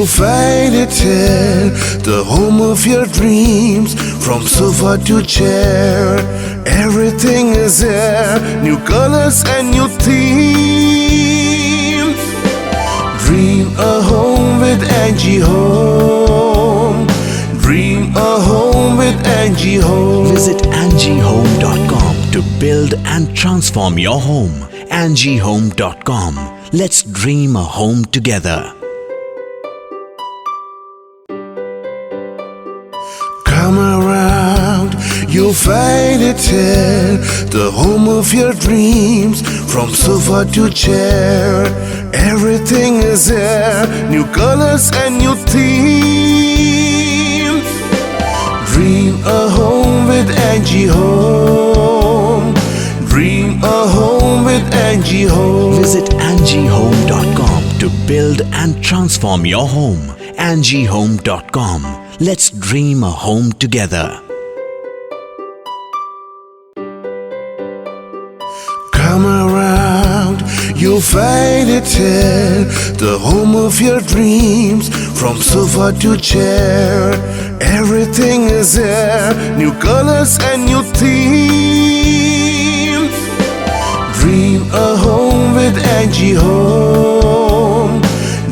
You'll find it here, the home of your dreams. From sofa to chair, everything is there. New colors and new themes. Dream a home with Angie Home. Dream a home with Angie Home. Visit angiehome.com to build and transform your home. angiehome.com. Let's dream a home together. Come around, you'll find it here, the home of your dreams. From sofa to chair, everything is there. New colors and new themes. Dream a home with Angie Home. Dream a home with Angie Home. Visit angiehome.com to build and transform your home. angiehome.com. Let's dream a home together. Come around, you'll find it here, the home of your dreams. From sofa to chair, everything is there. New colors and new themes. Dream a home with Angie Home.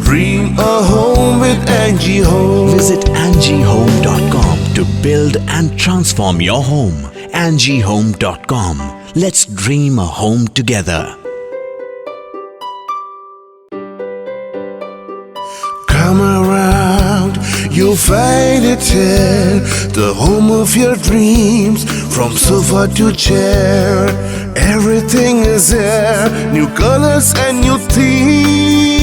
Dream a home with Angie Home. Visit angiehome.com to build and transform your home. angiehome.com. Let's dream a home together. Come around, you'll find it here, the home of your dreams. From sofa to chair, everything is there. New colors and new themes.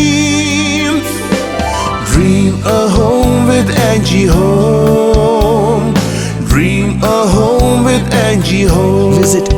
Dream a home with Angie Home. Dream a home with Angie Home. Visit